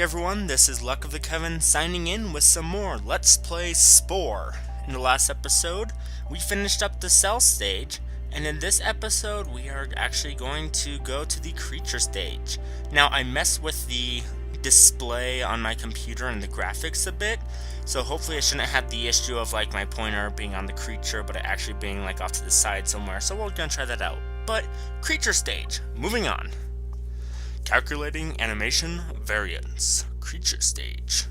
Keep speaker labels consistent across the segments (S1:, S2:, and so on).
S1: everyone, this is LuckoftheKevin signing in with some more Let's Play Spore. In the last episode, we finished up the cell stage, and in this episode, we are actually going to go to the creature stage. Now, I messed with the display on my computer and the graphics a bit, so hopefully I shouldn't have the issue of like my pointer being on the creature, but it actually being like off to the side somewhere, so we're gonna try that out. But, creature stage, moving on. Calculating animation variance. Creature stage.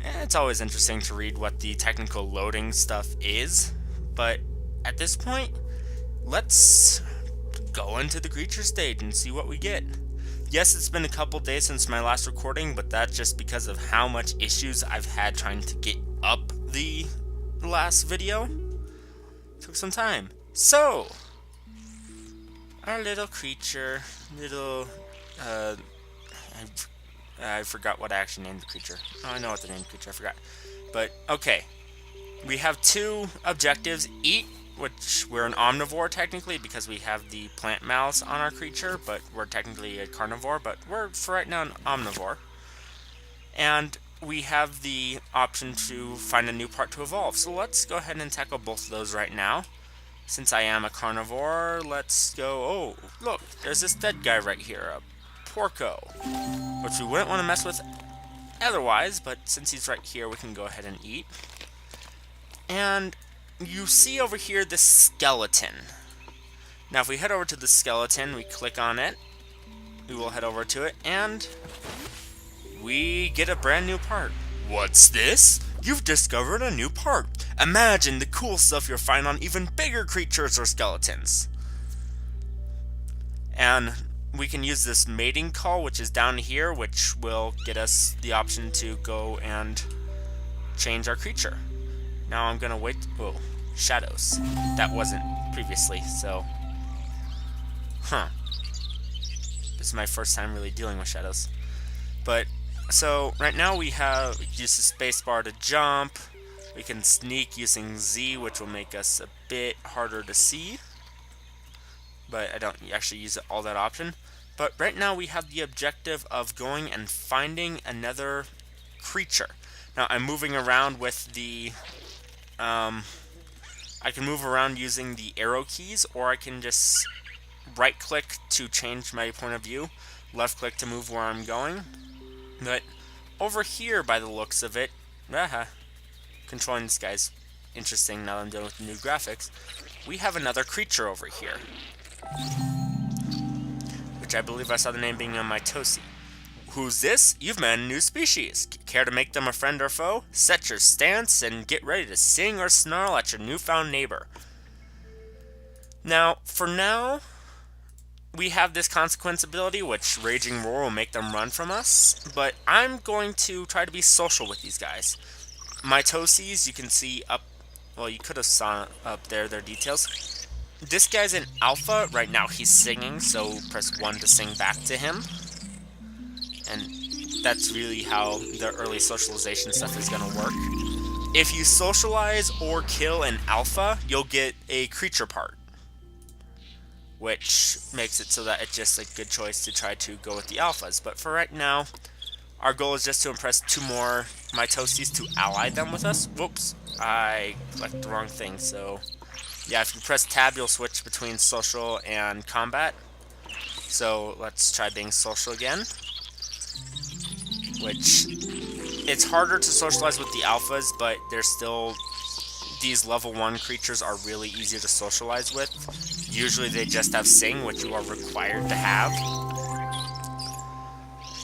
S1: It's always interesting to read what the technical loading stuff is, but at this point, let's go into the creature stage and see what we get. Yes, it's been a couple days since my last recording, but that's just because of how much issues I've had trying to get up the last video. Took some time. So, our little creature, I forgot what I actually named the creature. Oh, I know what the name of the creature, I forgot. But, okay. We have two objectives. Eat, which we're an omnivore technically because we have the plant mouths on our creature, but we're technically a carnivore, but we're, for right now, an omnivore. And we have the option to find a new part to evolve. So let's go ahead and tackle both of those right now. Since I am a carnivore, let's go... Oh, look, there's this dead guy right here, a porco, which we wouldn't want to mess with otherwise, but since he's right here, we can go ahead and eat. And you see over here this skeleton. Now, if we head over to the skeleton, we click on it, we will head over to it, and we get a brand new part. What's this? You've discovered a new part. Imagine the cool stuff you'll find on even bigger creatures or skeletons. And we can use this mating call, which is down here, which will get us the option to go and change our creature. Now I'm gonna wait. Oh, shadows. That wasn't previously, so. This is my first time really dealing with shadows. But, so, right now we have, use the spacebar to jump. We can sneak using Z, which will make us a bit harder to see. But I don't actually use it all that often. But right now we have the objective of going and finding another creature. Now I'm moving around with the... I can move around using the arrow keys, or I can just right-click to change my point of view, left-click to move where I'm going. But over here, by the looks of it, controlling this guy's interesting now that I'm done with the new graphics, we have another creature over here, which I believe I saw the name being on my Tosi. Who's this? You've met a new species. Care to make them a friend or foe? Set your stance and get ready to sing or snarl at your newfound neighbor. Now, for now, we have this consequence ability, which Raging Roar will make them run from us, but I'm going to try to be social with these guys. My Tosis, you can see up, well, you could have saw up there their details. This guy's in alpha. Right now he's singing, so press 1 to sing back to him. And that's really how the early socialization stuff is going to work. If you socialize or kill an alpha, you'll get a creature part, which makes it so that it's just a good choice to try to go with the alphas. But for right now, our goal is just to impress 2 more Mitosis to ally them with us. Whoops, I clicked the wrong thing, so... Yeah, if you press tab, you'll switch between social and combat. So let's try being social again. Which, it's harder to socialize with the alphas, but there's still... These level 1 creatures are really easy to socialize with. Usually they just have Sing, which you are required to have.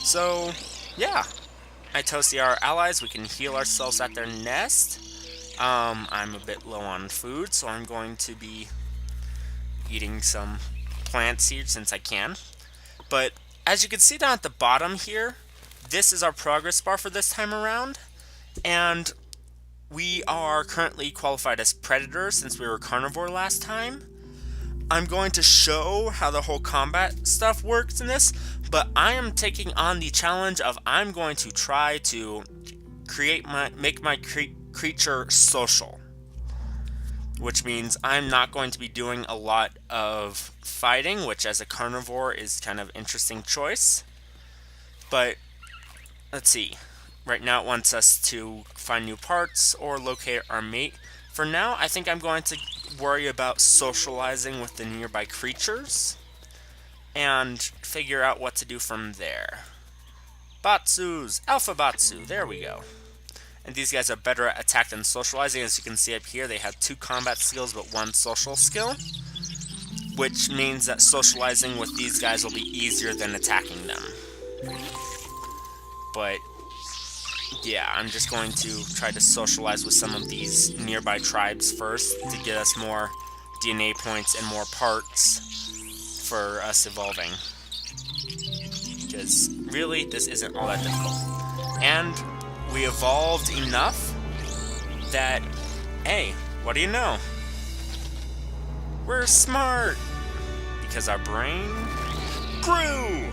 S1: So, yeah. Mitosi are our allies. We can heal ourselves at their nest. I'm a bit low on food, so I'm going to be eating some plant seeds since I can. But, as you can see down at the bottom here, this is our progress bar for this time around. And we are currently qualified as predators since we were carnivore last time. I'm going to show how the whole combat stuff works in this, but I am taking on the challenge of I'm going to try to make my creature social. Which means I'm not going to be doing a lot of fighting, which as a carnivore is kind of an interesting choice. But let's see. Right now it wants us to find new parts or locate our mate. For now, I think I'm going to worry about socializing with the nearby creatures and figure out what to do from there. Batsus! Alpha Batsu! There we go. And these guys are better at attack than socializing. As you can see up here, they have 2 combat skills but 1 social skill, which means that socializing with these guys will be easier than attacking them. But yeah, I'm just going to try to socialize with some of these nearby tribes first to get us more DNA points and more parts for us evolving. Because really, this isn't all that difficult. And we evolved enough that, hey, what do you know? We're smart! Because our brain grew!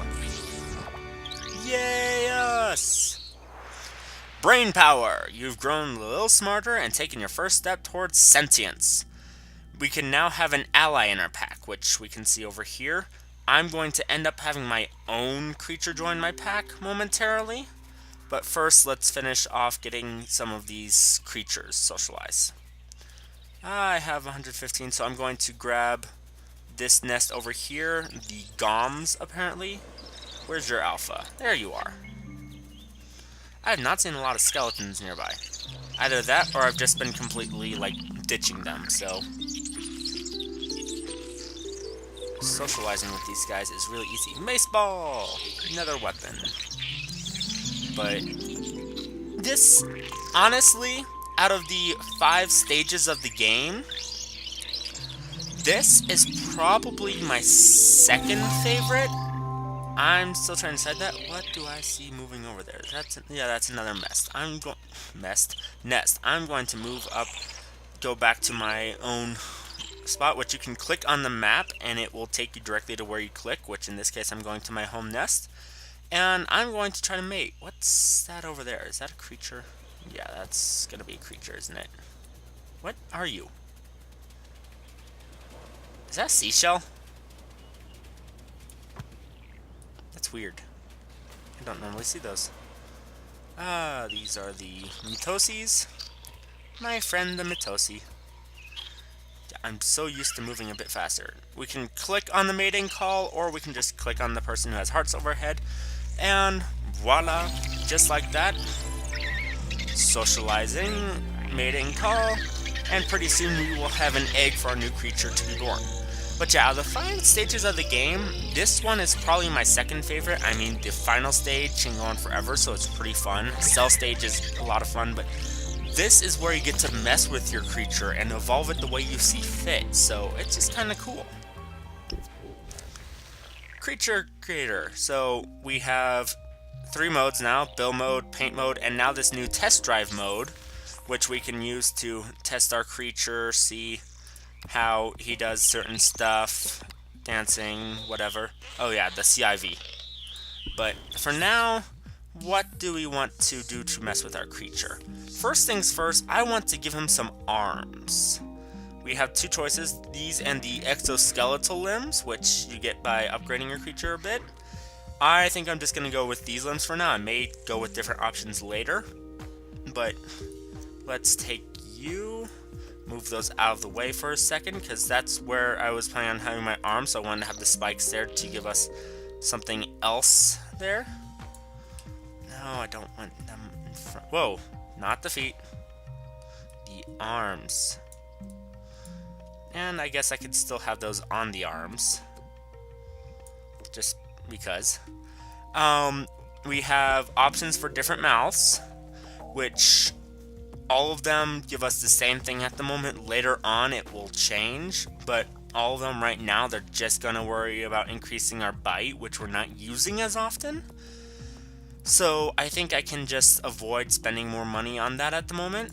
S1: Yay us! Brain power! You've grown a little smarter and taken your first step towards sentience. We can now have an ally in our pack, which we can see over here. I'm going to end up having my own creature join my pack momentarily. But first, let's finish off getting some of these creatures socialize. I have 115, so I'm going to grab this nest over here. The Goms, apparently. Where's your alpha? There you are. I have not seen a lot of skeletons nearby. Either that, or I've just been completely, like, ditching them, so... socializing with these guys is really easy. Mace ball! Another weapon. But... this, honestly, out of the 5 stages of the game, this is probably my second favorite. I'm still trying to decide that. What do I see moving over there? That's another nest. Nest. I'm going to move up, go back to my own spot, which you can click on the map, and it will take you directly to where you click, which in this case I'm going to my home nest. And I'm going to try to mate. What's that over there? Is that a creature? Yeah, that's going to be a creature, isn't it? What are you? Is that a seashell? That's weird. I don't normally see those. These are the Mitoses. My friend the Mitosi. I'm so used to moving a bit faster. We can click on the mating call, or we can just click on the person who has hearts overhead. And voila, just like that. Socializing, mating call, and pretty soon we will have an egg for our new creature to be born. But yeah, the 5 stages of the game, this one is probably my second favorite. I mean, the final stage can go on forever, so it's pretty fun. Cell stage is a lot of fun, but this is where you get to mess with your creature and evolve it the way you see fit, so it's just kind of cool. Creature creator. So we have 3 modes now, build mode, paint mode, and now this new test drive mode, which we can use to test our creature, see how he does certain stuff, dancing, whatever. Oh yeah, the CIV. But for now, what do we want to do to mess with our creature? First things first, I want to give him some arms. We have 2 choices, these and the exoskeletal limbs, which you get by upgrading your creature a bit. I think I'm just going to go with these limbs for now. I may go with different options later, but let's take you, move those out of the way for a second, because that's where I was planning on having my arms, so I wanted to have the spikes there to give us something else there. No, I don't want them in front. Whoa, not the feet. The arms. And I guess I could still have those on the arms. Just because. We have options for different mouths, which all of them give us the same thing at the moment. Later on it will change, but all of them right now, they're just going to worry about increasing our bite, which we're not using as often. So I think I can just avoid spending more money on that at the moment.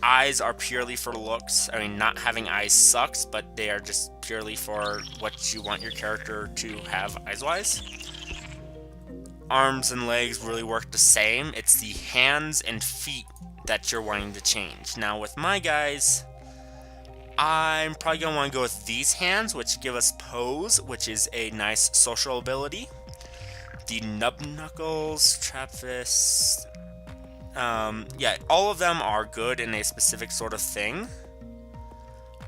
S1: Eyes are purely for looks. I mean, not having eyes sucks, but they are just purely for what you want your character to have eyes-wise. Arms and legs really work the same. It's the hands and feet that you're wanting to change. Now with my guys, I'm probably going to want to go with these hands, which give us pose, which is a nice social ability. the Nub Knuckles, Trap Fist. Yeah, all of them are good in a specific sort of thing.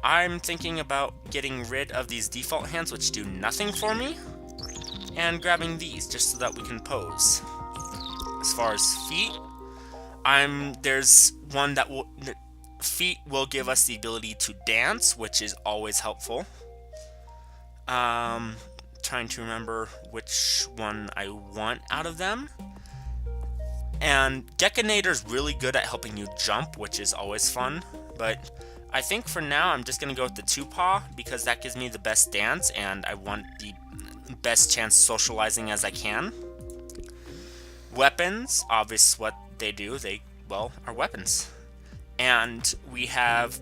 S1: I'm thinking about getting rid of these default hands, which do nothing for me, and grabbing these just so that we can pose. As far as feet, there's one that feet will give us the ability to dance, which is always helpful. Trying to remember which one I want out of them. And Gekinator's really good at helping you jump, which is always fun. But I think for now I'm just going to go with the 2-paw because that gives me the best dance and I want the best chance socializing as I can. Weapons, obvious what they do, well, are weapons. And we have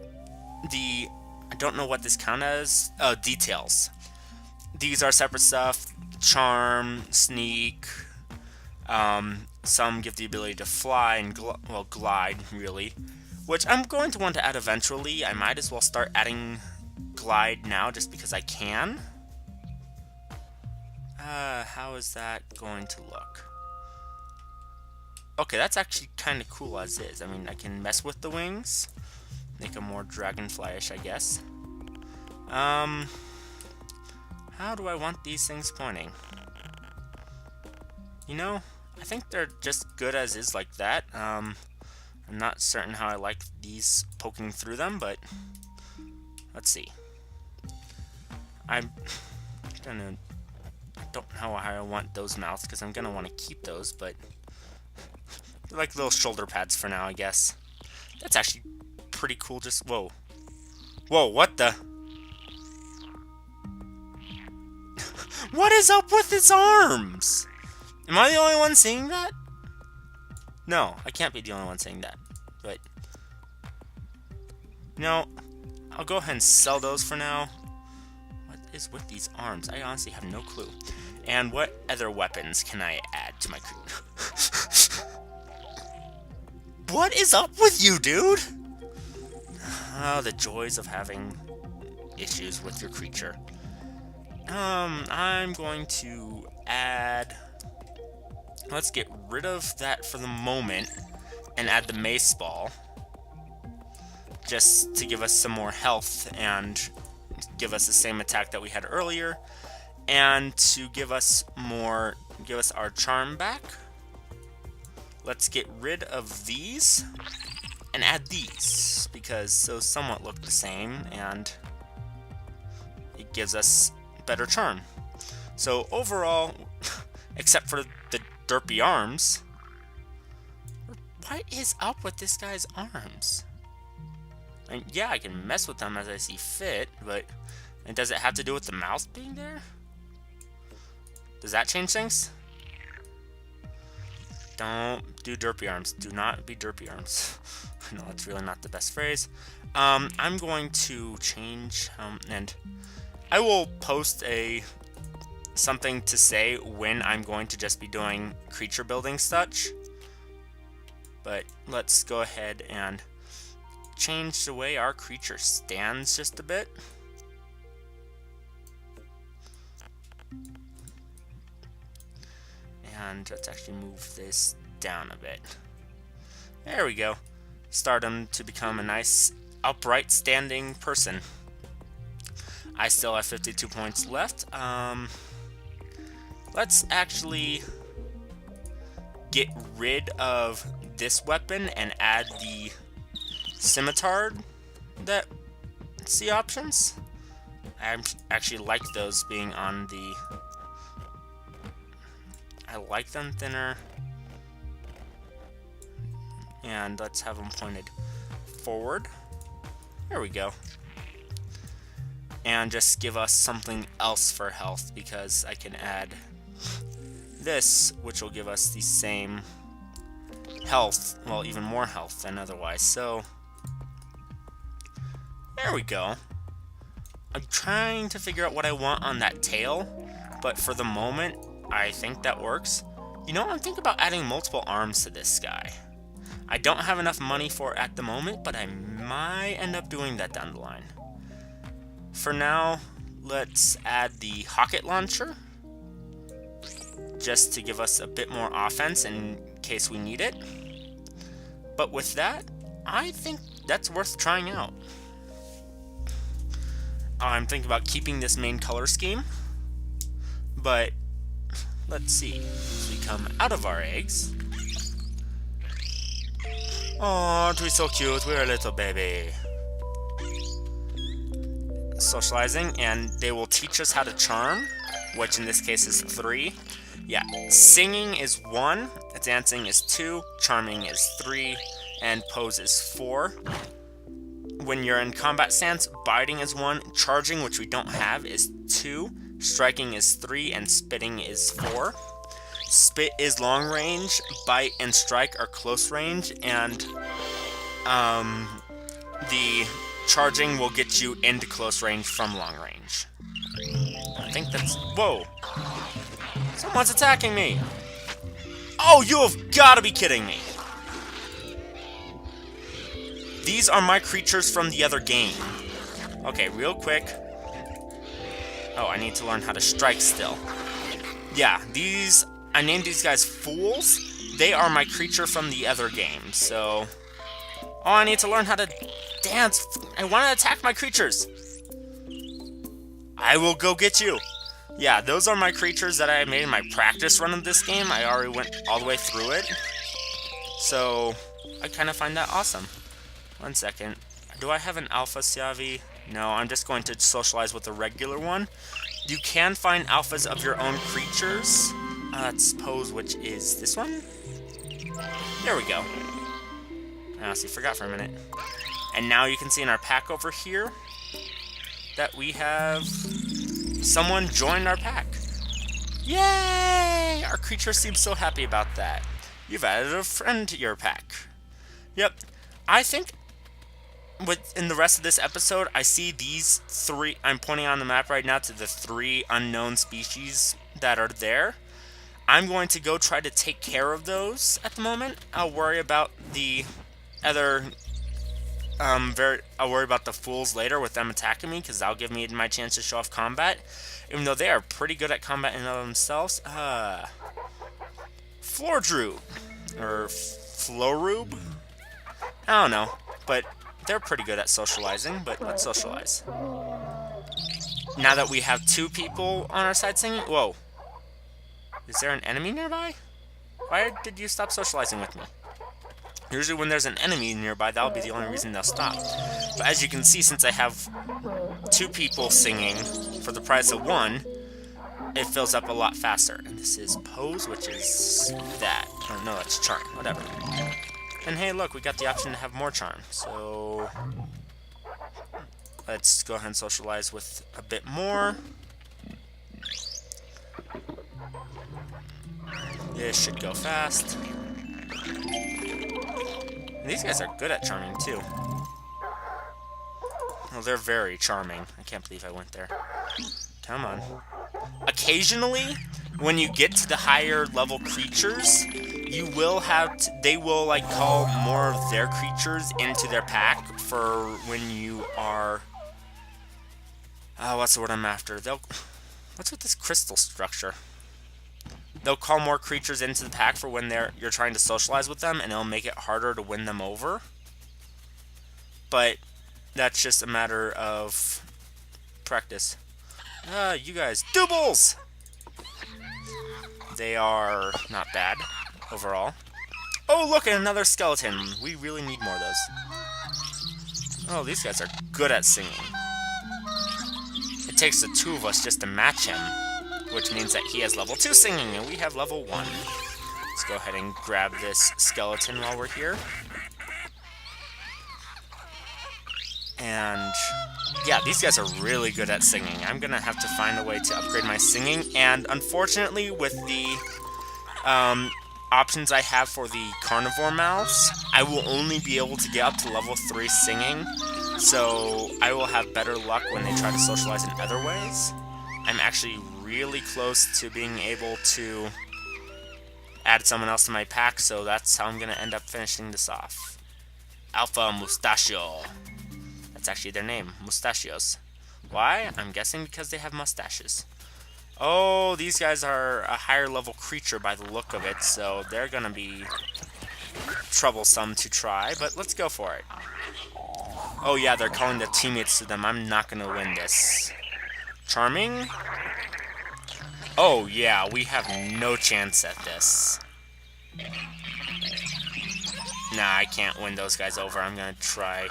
S1: the, I don't know what this counts as, details. These are separate stuff, charm, sneak, some give the ability to fly and glide, really. Which I'm going to want to add eventually. I might as well start adding glide now just because I can. How is that going to look? Okay, that's actually kind of cool as is. I mean, I can mess with the wings. Make them more dragonfly-ish, I guess. How do I want these things pointing? You know, I think they're just good as is like that. I'm not certain how I like these poking through them, but let's see. I don't know how I want those mouths because I'm gonna want to keep those, but they're like little shoulder pads for now, I guess. That's actually pretty cool. Just whoa, what the? What is up with its arms? Am I the only one seeing that? No, I can't be the only one seeing that. But, no, I'll go ahead and sell those for now. What is with these arms? I honestly have no clue. And what other weapons can I add to my crew? What is up with you, dude? Oh, the joys of having issues with your creature. I'm going to add... Let's get rid of that for the moment and add the mace ball. Just to give us some more health and give us the same attack that we had earlier. And to give us our charm back. Let's get rid of these and add these because those somewhat look the same and it gives us better charm. So overall, except for the derpy arms, what is up with this guy's arms? I mean, yeah, I can mess with them as I see fit, but and does it have to do with the mouth being there? Does that change things? Don't do derpy arms. Do not be derpy arms. I know that's really not the best phrase. I'm going to change, and I will post something to say when I'm going to just be doing creature building such. But let's go ahead and change the way our creature stands just a bit. And let's actually move this down a bit. There we go. Start him to become a nice upright standing person. I still have 52 points left. Let's actually get rid of this weapon and add the scimitar that see options. I actually like those being on the... I like them thinner. And let's have them pointed forward. There we go. And just give us something else for health, because I can add this, which will give us the same health, well, even more health than otherwise. So, there we go. I'm trying to figure out what I want on that tail, but for the moment, I think that works. You know, I'm thinking about adding multiple arms to this guy. I don't have enough money for it at the moment, but I might end up doing that down the line. For now, let's add the rocket launcher. just to give us a bit more offense in case we need it. But with that, I think that's worth trying out. I'm thinking about keeping this main color scheme, but let's see. As we come out of our eggs. Oh, aren't we so cute? We're a little baby. Socializing, and they will teach us how to charm, which in this case is 3. Yeah, singing is 1, dancing is 2, charming is 3, and pose is 4. When you're in combat stance, biting is 1, charging, which we don't have, is 2, striking is 3, and spitting is 4. Spit is long range, bite and strike are close range, and the charging will get you into close range from long range. I think that's... Whoa! Someone's attacking me! Oh, you have got to be kidding me! These are my creatures from the other game. Okay, real quick. Oh, I need to learn how to strike still. Yeah, these... I named these guys Fools. They are my creature from the other game, so... Oh, I need to learn how to dance. I want to attack my creatures. I will go get you. Yeah, those are my creatures that I made in my practice run of this game. I already went all the way through it. So, I kind of find that awesome. 1 second. Do I have an Alpha Siavi? No, I'm just going to socialize with the regular one. You can find alphas of your own creatures. Let's pose which is this one. There we go. I honestly forgot for a minute. And now you can see in our pack over here that we have someone joined our pack. Yay! Our creature seems so happy about that. You've added a friend to your pack. Yep. I think in the rest of this episode, I see these 3... I'm pointing on the map right now to the 3 unknown species that are there. I'm going to go try to take care of those at the moment. I'll worry about the other... I'll worry about the fools later with them attacking me, because that'll give me my chance to show off combat. Even though they are pretty good at combat in and of themselves. Floordrube. Or Florube? I don't know. But they're pretty good at socializing, but let's socialize. Now that we have 2 people on our side singing... Whoa. Is there an enemy nearby? Why did you stop socializing with me? Usually when there's an enemy nearby, that'll be the only reason they'll stop. But as you can see, since I have 2 people singing for the price of 1, it fills up a lot faster. And this is pose, which is that. Oh, no, that's charm. Whatever. And hey, look, we got the option to have more charm. So let's go ahead and socialize with a bit more. This should go fast. And these guys are good at charming, too. Well, they're very charming. I can't believe I went there. Come on. Occasionally, when you get to the higher level creatures, you will have... they will, like, call more of their creatures into their pack for when you are... what's the word I'm after? What's with this crystal structure? They'll call more creatures into the pack for when you're trying to socialize with them, and it'll make it harder to win them over. But that's just a matter of practice. You guys, doubles! They are not bad overall. Oh, look, another skeleton. We really need more of those. Oh, these guys are good at singing. It takes the 2 of us just to match him, which means that he has level 2 singing, and we have level 1. Let's go ahead and grab this skeleton while we're here. And yeah, these guys are really good at singing. I'm going to have to find a way to upgrade my singing, and unfortunately, with the options I have for the carnivore mouths, I will only be able to get up to level 3 singing, so I will have better luck when they try to socialize in other ways. I'm actually really close to being able to add someone else to my pack, so that's how I'm going to end up finishing this off. Alpha Mustachio. That's actually their name, Mustachios. Why? I'm guessing because they have mustaches. Oh, these guys are a higher level creature by the look of it, so they're gonna be troublesome to try, but let's go for it. Oh yeah, they're calling their teammates to them. I'm not gonna win this. Charming? Oh yeah, we have no chance at this. Nah, I can't win those guys over. I'm gonna try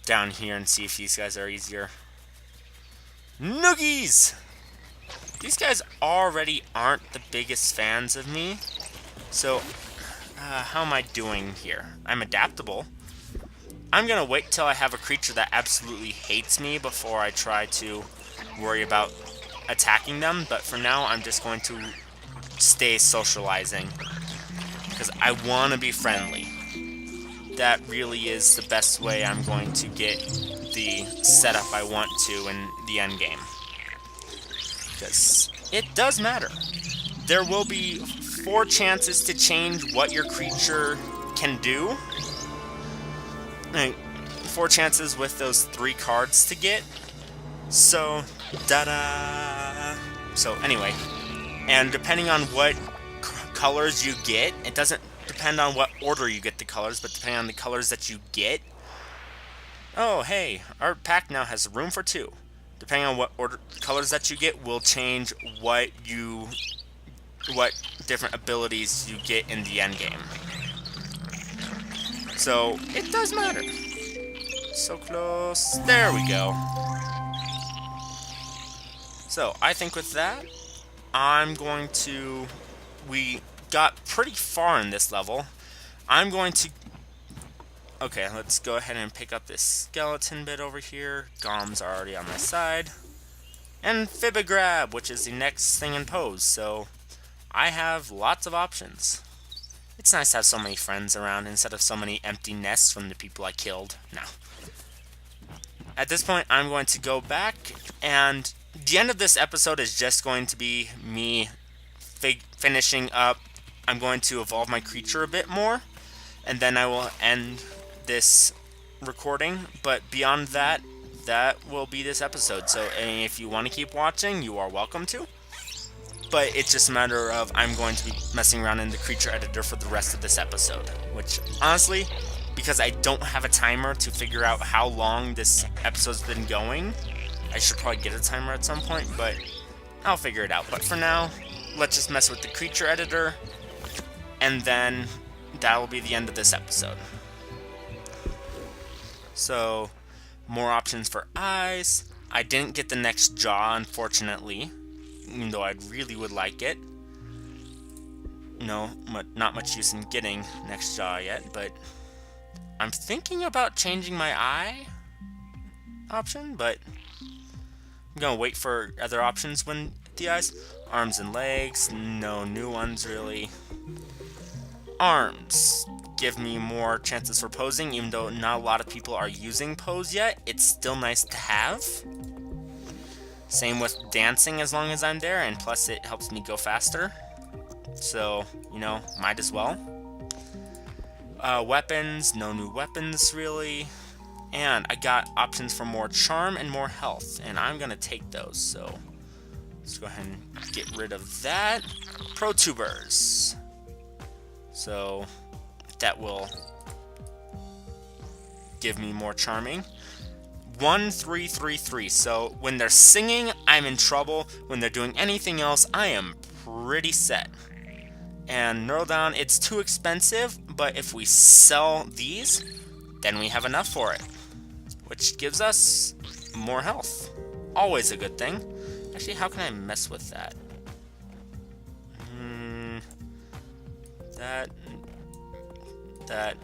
S1: down here and see if these guys are easier. Noogies! These guys already aren't the biggest fans of me, so how am I doing here? I'm adaptable. I'm gonna wait till I have a creature that absolutely hates me before I try to worry about attacking them, but for now I'm just going to stay socializing because I want to be friendly. That really is the best way I'm going to get the setup I want to in the end game, because it does matter. There will be 4 chances to change what your creature can do. 4 chances with those 3 cards to get. So, da-da! So, anyway. And depending on what colors you get, it doesn't depend on what order you get the colors, but depending on the colors that you get. Oh, hey, our pack now has room for 2. Depending on what colors that you get will change what different abilities you get in the end game. So, it does matter. So close. There we go. So, I think with that, I'm going to... We got pretty far in this level. I'm going to... Okay, let's go ahead and pick up this skeleton bit over here. Goms are already on my side. And Fibigrab, which is the next thing in pose, so I have lots of options. It's nice to have so many friends around instead of so many empty nests from the people I killed. No. At this point, I'm going to go back, and the end of this episode is just going to be me finishing up. I'm going to evolve my creature a bit more, and then I will end this recording. But beyond that, that will be this episode. So if you want to keep watching, you are welcome to. But it's just a matter of I'm going to be messing around in the creature editor for the rest of this episode. Which, honestly, because I don't have a timer to figure out how long this episode's been going, I should probably get a timer at some point, but I'll figure it out. But for now, let's just mess with the creature editor, and then that will be the end of this episode. So, more options for eyes. I didn't get the next jaw, unfortunately, even though I really would like it. No, not much use in getting next jaw yet, but I'm thinking about changing my eye option, but I'm gonna wait for other options when the eyes. Arms and legs, no new ones really. Arms give me more chances for posing, even though not a lot of people are using pose yet. It's still nice to have. Same with dancing as long as I'm there, and plus it helps me go faster. So, you know, might as well. Weapons, no new weapons really. And I got options for more charm and more health, and I'm gonna take those, so let's go ahead and get rid of that. Protubers. So that will give me more charming. 1, 3, 3, 3. So when they're singing, I'm in trouble. When they're doing anything else, I am pretty set. And Neural Down, it's too expensive, but if we sell these, then we have enough for it, which gives us more health. Always a good thing. Actually, how can I mess with that? That.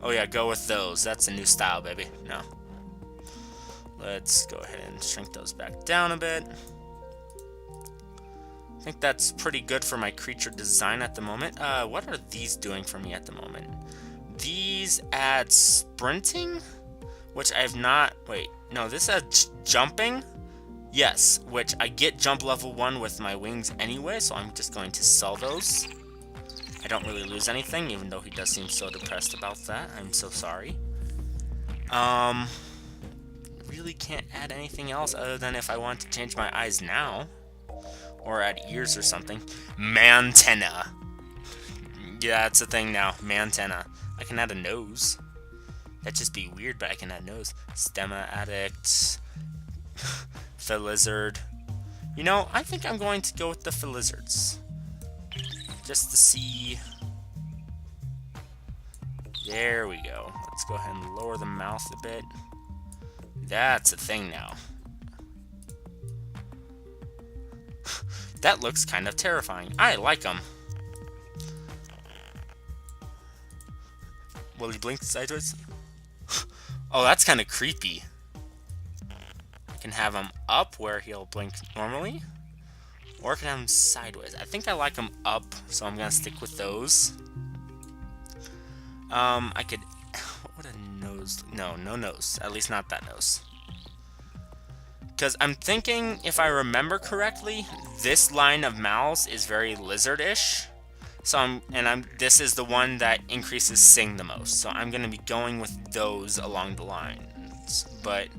S1: Oh yeah, go with those. That's a new style, baby. No. Let's go ahead and shrink those back down a bit. I think that's pretty good for my creature design at the moment. What are these doing for me at the moment? These add sprinting, which I have not... Wait, no, this adds jumping. Yes, which I get jump level 1 with my wings anyway, so I'm just going to sell those. I don't really lose anything, even though he does seem so depressed about that. I'm so sorry. really can't add anything else other than if I want to change my eyes now. Or add ears or something. Mantenna. Yeah, it's a thing now. Mantenna. I can add a nose. That'd just be weird, but I can add nose. Stemma addict. Philizard. You know, I think I'm going to go with the Philizards. Just to see. There we go. Let's go ahead and lower the mouth a bit. That's a thing now. That looks kind of terrifying. I like them. Will he blink sideways? Oh, that's kind of creepy. I can have him up where he'll blink normally. Or I can have him sideways. I think I like him up, so I'm going to stick with those. I could... What would a nose... No nose. At least not that nose. Because I'm thinking, if I remember correctly, this line of mouths is very lizard-ish. So this is the one that increases sing the most. So I'm going to be going with those along the lines. But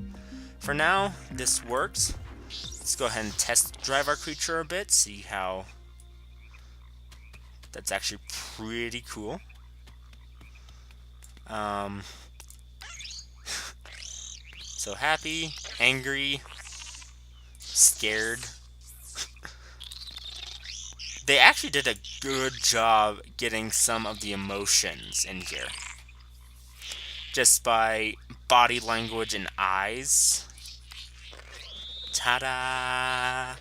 S1: for now, this works. Let's go ahead and test drive our creature a bit. See how... That's actually pretty cool. So happy, angry, scared. They actually did a good job getting some of the emotions in here. Just by body language and eyes. Ta-da!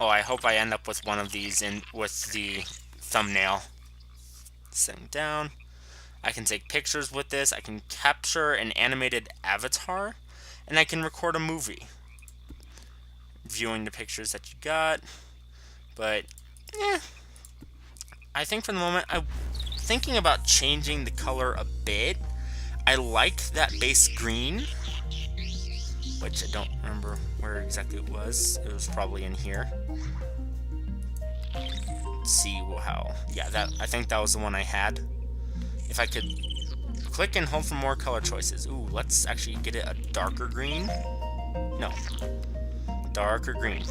S1: Oh, I hope I end up with one of these with the thumbnail. Sitting down. I can take pictures with this. I can capture an animated avatar. And I can record a movie. Viewing the pictures that you got. But, I think for the moment, I'm thinking about changing the color a bit. I like that base green, which I don't remember where exactly it was. It was probably in here. Let's see how, yeah, I think that was the one I had. If I could click and hold for more color choices. Ooh, let's actually get it a darker green. No, darker green.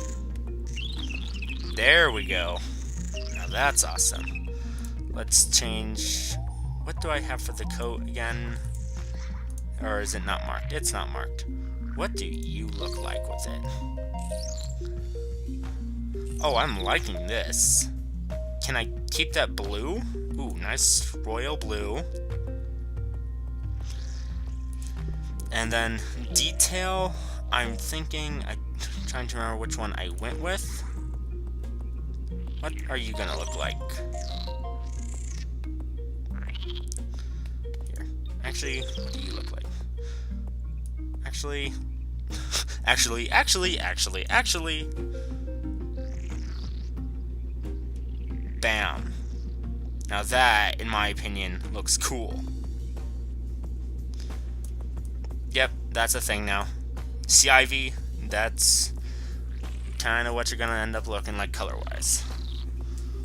S1: There we go. Now that's awesome. Let's change... What do I have for the coat again? Or is it not marked? It's not marked. What do you look like with it? Oh, I'm liking this. Can I keep that blue? Ooh, nice royal blue. And then detail, I'm thinking... I'm trying to remember which one I went with. What are you gonna look like? Here. Actually, what do you look like? Actually... actually... Bam. Now that, in my opinion, looks cool. Yep, that's a thing now. Sea Ivy, that's kind of what you're gonna end up looking like color-wise.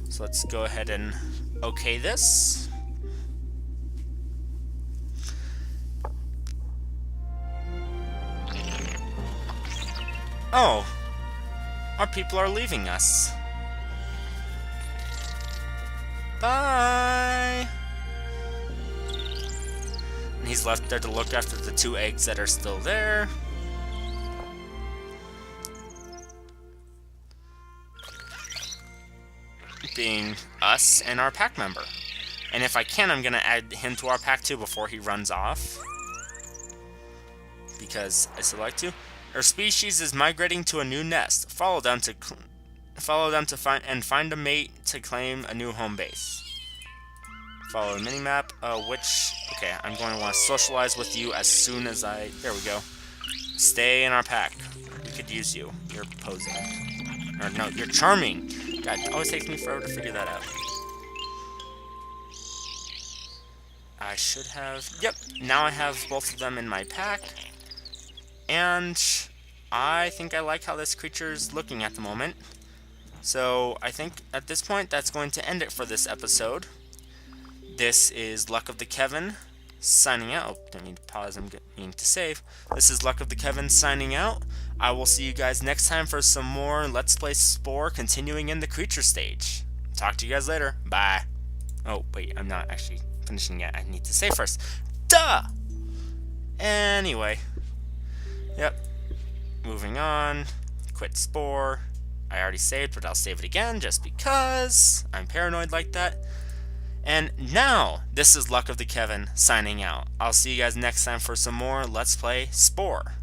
S1: So let's go ahead and OK this. Oh, our people are leaving us. Bye! And he's left there to look after the 2 eggs that are still there. Being us and our pack member. And if I can, I'm going to add him to our pack too before he runs off. Because I still like to. Our species is migrating to a new nest. Follow them to find a mate to claim a new home base. Follow the minimap. Okay, I'm going to want to socialize with you as soon as there we go. Stay in our pack. We could use you. You're posing. Or no, you're charming. God, it always takes me forever to figure that out. I should have... Yep, now I have both of them in my pack. And I think I like how this creature's looking at the moment. So I think at this point that's going to end it for this episode. This is LuckoftheKevin signing out. Oh, didn't mean to pause, I'm meaning to save. This is LuckoftheKevin signing out. I will see you guys next time for some more Let's Play Spore, continuing in the creature stage. Talk to you guys later. Bye. Oh, wait, I'm not actually finishing yet. I need to save first. Duh! Anyway. Yep. Moving on. Quit Spore. I already saved, but I'll save it again just because I'm paranoid like that. And now, this is LuckoftheKevin signing out. I'll see you guys next time for some more Let's Play Spore.